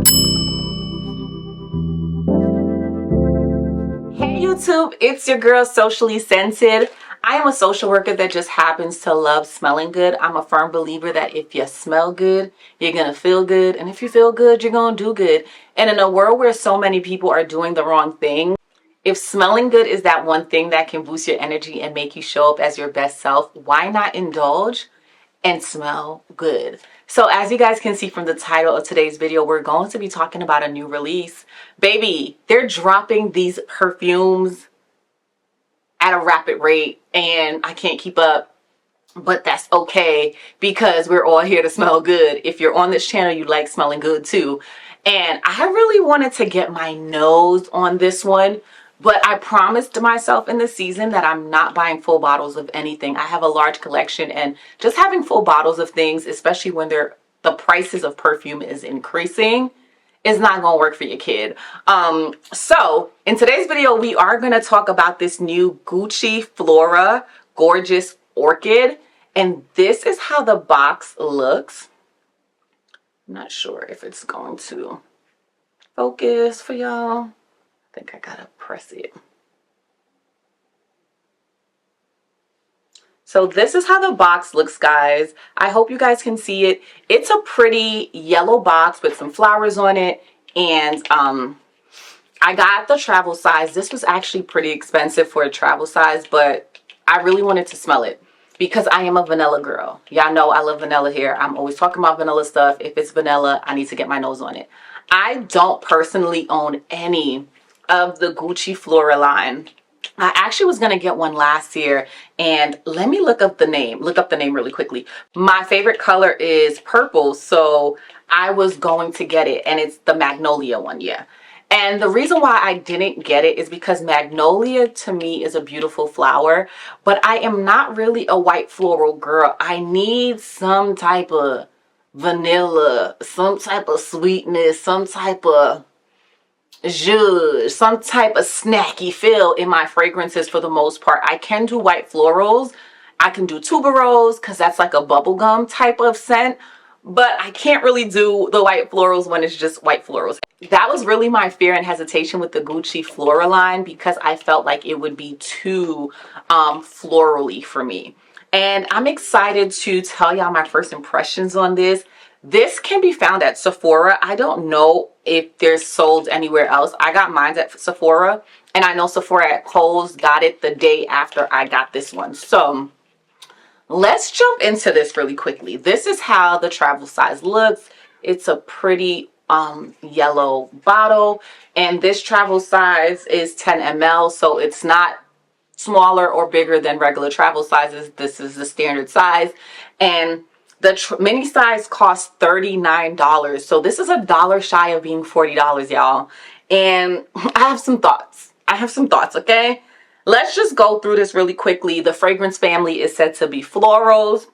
Hey YouTube, it's your girl Socially Scented. I am a social worker that just happens to love smelling good. I'm a firm believer that if you smell good, you're gonna feel good, and if you feel good, you're gonna do good. And in a world where so many people are doing the wrong thing, if smelling good is that one thing that can boost your energy and make you show up as your best self, why not indulge and smell good? So as you guys can see from the title of today's video, we're going to be talking about a new release. Baby, they're dropping these perfumes at a rapid rate and I can't keep up, but that's okay because we're all here to smell good. If you're on this channel, you like smelling good too. And I really wanted to get my nose on this one, but I promised myself in this season that I'm not buying full bottles of anything. I have a large collection, and just having full bottles of things, especially when the prices of perfume is increasing, is not gonna work for your kid. So in today's video, we are gonna talk about this new Gucci Flora Gorgeous Orchid, and this is how the box looks. I'm not sure if it's going to focus for y'all. I think I gotta press it. So this is how the box looks, guys. I hope you guys can see it. It's a pretty yellow box with some flowers on it, and I got the travel size. This was actually pretty expensive for a travel size, but I really wanted to smell it because I am a vanilla girl. Y'all know I love vanilla here. I'm always talking about vanilla stuff. If it's vanilla, I need to get my nose on it. I don't personally own any of the Gucci Flora line. I actually was going to get one last year, and let me look up the name really quickly. My favorite color is purple, so I was going to get it, and it's the Magnolia one, yeah. And the reason why I didn't get it is because Magnolia to me is a beautiful flower, but I am not really a white floral girl. I need some type of vanilla, some type of sweetness, some type of zhuzh, some type of snacky feel in my fragrances for the most part. I can do white florals. I can do tuberose because that's like a bubblegum type of scent, but I can't really do the white florals when it's just white florals. That was really my fear and hesitation with the Gucci Flora line, because I felt like it would be too florally for me. And I'm excited to tell y'all my first impressions on this. This can be found at Sephora. I don't know if they're sold anywhere else. I got mine at Sephora, and I know Sephora at Kohl's got it the day after I got this one. So let's jump into this really quickly. This is how the travel size looks. It's a pretty yellow bottle, and this travel size is 10 ml, so it's not smaller or bigger than regular travel sizes. This is the standard size, and the mini size costs $39. So this is $1 shy of being $40, y'all. And I have some thoughts. Okay? Let's just go through this really quickly. The fragrance family is said to be florals.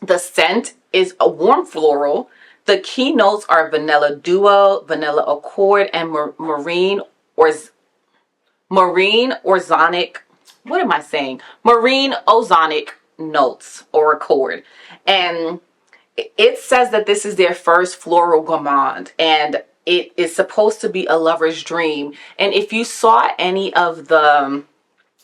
The scent is a warm floral. The key notes are vanilla duo, vanilla accord, and marine ozonic. What am I saying? Marine ozonic notes or accord. And it says that this is their first floral gourmand, and it is supposed to be a lover's dream. And if you saw any of the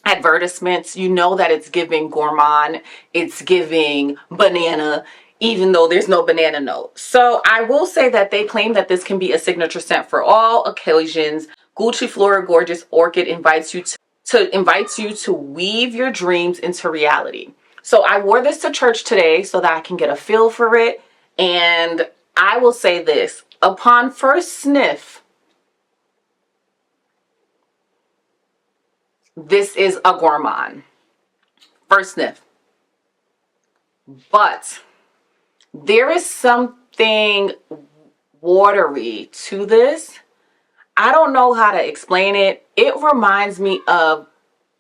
advertisements, you know that it's giving gourmand, it's giving banana, even though there's no banana note. So I will say that they claim that this can be a signature scent for all occasions. Gucci Flora Gorgeous Orchid invites you to weave your dreams into reality. So I wore this to church today so that I can get a feel for it. And I will say this, upon first sniff, this is a gourmand. First sniff. But there is something watery to this. I don't know how to explain it. It reminds me of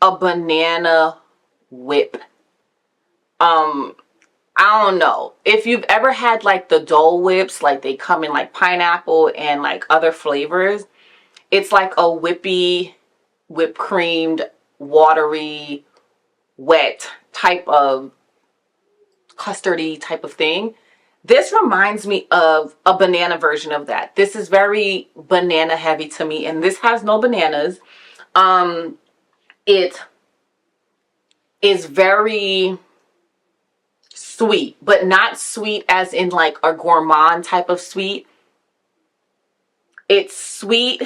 a banana whip. I don't know if you've ever had like the Dole Whips, like they come in like pineapple and like other flavors. It's like a whippy, whipped creamed, watery, wet type of custardy type of thing. This reminds me of a banana version of that. This is very banana heavy to me, and this has no bananas. It is very sweet, but not sweet as in like a gourmand type of sweet. It's sweet.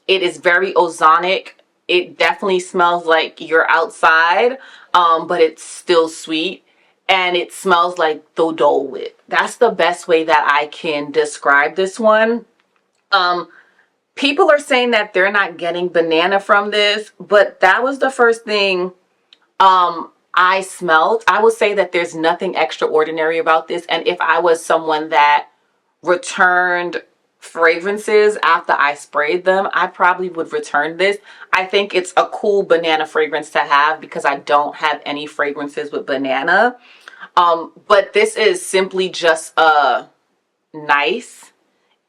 It is very ozonic. It definitely smells like you're outside, but it's still sweet. And it smells like the Dole Whip. That's the best way that I can describe this one. People are saying that they're not getting banana from this, but that was the first thing I smelled. I will say that there's nothing extraordinary about this. And if I was someone that returned fragrances after I sprayed them, I probably would return this. I think it's a cool banana fragrance to have because I don't have any fragrances with banana. But this is simply just a nice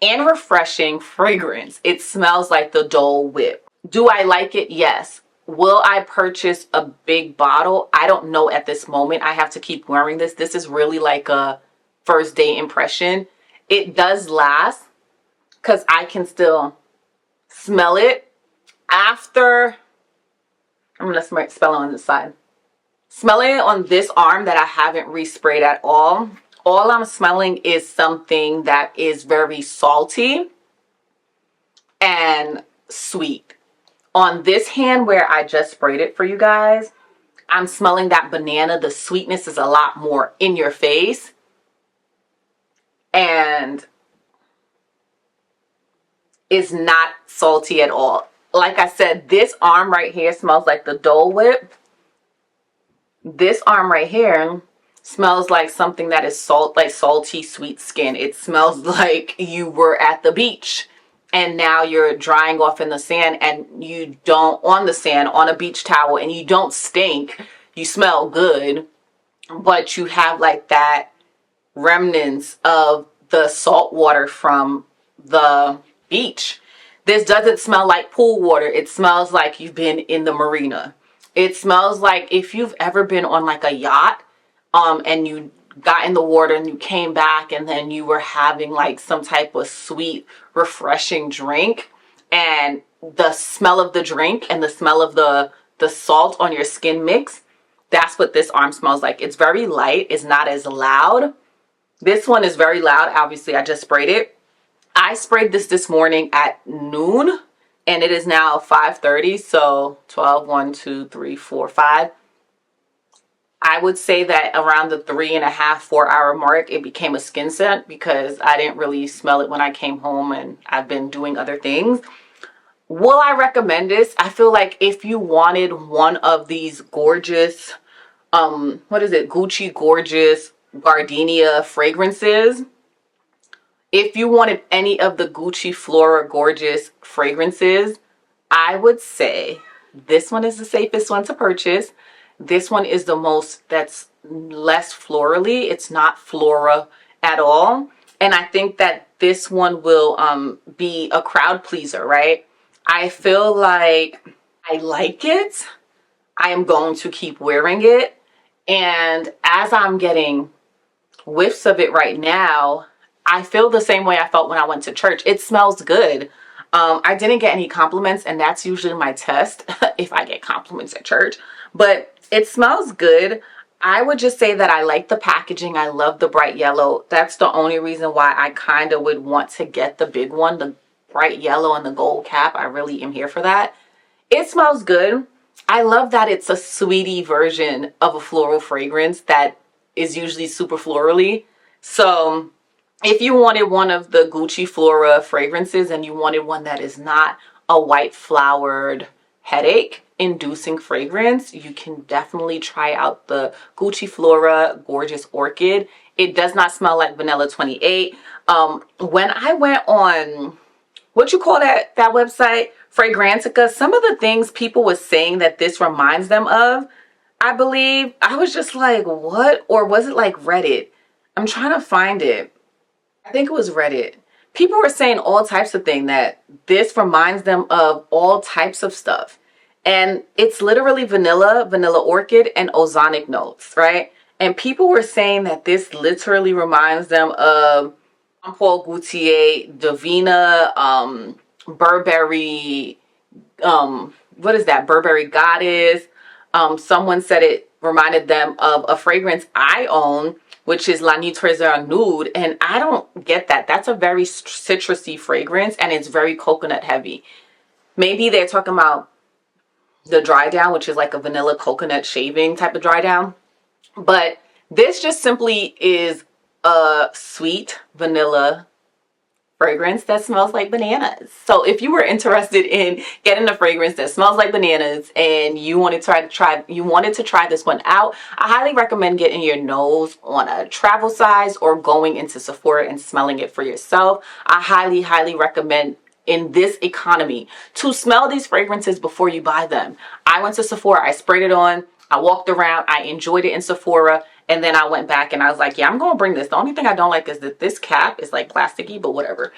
and refreshing fragrance. It smells like the Dole Whip. Do I like it? Yes. Will I purchase a big bottle? I don't know at this moment. I have to keep wearing this. This is really like a first day impression. It does last because I can still smell it after. I'm going to smell it on this side. Smelling it on this arm that I haven't resprayed at all. All I'm smelling is something that is very salty and sweet. On this hand where I just sprayed it for you guys, I'm smelling that banana. The sweetness is a lot more in your face. And is not salty at all. Like I said, this arm right here smells like the Dole Whip. This arm right here smells like something that is like salty sweet skin. It smells like you were at the beach and now you're drying off in the sand, and you don't, on the sand, on a beach towel, and you don't stink. You smell good, but you have like that remnants of the salt water from the beach. This doesn't smell like pool water. It smells like you've been in the marina. It smells like if you've ever been on like a yacht, and you got in the water and you came back and then you were having like some type of sweet, refreshing drink, and the smell of the drink and the smell of the salt on your skin mix. That's what this arm smells like. It's very light. It's not as loud. This one is very loud. Obviously, I just sprayed it. I sprayed this morning at noon, and it is now 5:30. So 12, 1, 2, 3, 4, 5. I would say that around the 3.5, 4 hour mark, it became a skin scent because I didn't really smell it when I came home and I've been doing other things. Will I recommend this? I feel like if you wanted one of these gorgeous, what is it? Gucci Gorgeous Gardenia fragrances. If you wanted any of the Gucci Flora Gorgeous fragrances, I would say this one is the safest one to purchase. This one is the most that's less florally. It's not Flora at all. And I think that this one will be a crowd pleaser, right? I feel like I like it. I am going to keep wearing it. And as I'm getting whiffs of it right now, I feel the same way I felt when I went to church. It smells good. I didn't get any compliments, and that's usually my test if I get compliments at church. But it smells good. I would just say that I like the packaging. I love the bright yellow. That's the only reason why I kind of would want to get the big one, the bright yellow and the gold cap. I really am here for that. It smells good. I love that it's a sweetie version of a floral fragrance that is usually super florally. So if you wanted one of the Gucci Flora fragrances and you wanted one that is not a white flowered headache inducing fragrance, you can definitely try out the Gucci Flora Gorgeous Orchid. It does not smell like Vanilla 28. When I went on, what you call that website, Fragrantica, some of the things people were saying that this reminds them of, I believe, I was just like, what? Or was it like Reddit? I'm trying to find it. I think it was Reddit. People were saying all types of things, that this reminds them of all types of stuff. And it's literally vanilla orchid, and ozonic notes, right? And people were saying that this literally reminds them of Paul Gaultier, Divina, Burberry, what is that? Burberry Goddess. Someone said it reminded them of a fragrance I own, which is La Nuit Trésor Nude. And I don't get that. That's a very citrusy fragrance and it's very coconut heavy. Maybe they're talking about the dry down, which is like a vanilla coconut shaving type of dry down. But this just simply is a sweet vanilla fragrance that smells like bananas. So if you were interested in getting a fragrance that smells like bananas and you wanted to try this one out, I highly recommend getting your nose on a travel size or going into Sephora and smelling it for yourself. I highly recommend in this economy to smell these fragrances before you buy them. I went to Sephora, I sprayed it on, I walked around, I enjoyed it in Sephora, and then I went back and I was like, yeah, I'm going to bring this. The only thing I don't like is that this cap is like plasticky, but whatever.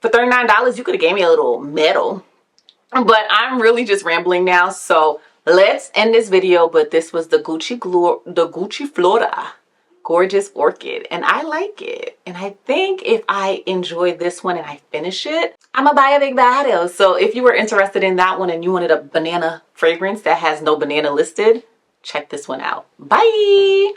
For $39, you could have gave me a little medal. But I'm really just rambling now, so let's end this video. But this was the Gucci Flora Gorgeous Orchid, and I like it. And I think if I enjoy this one and I finish it, I'm gonna buy a big bottle. So if you were interested in that one and you wanted a banana fragrance that has no banana listed, check this one out. Bye.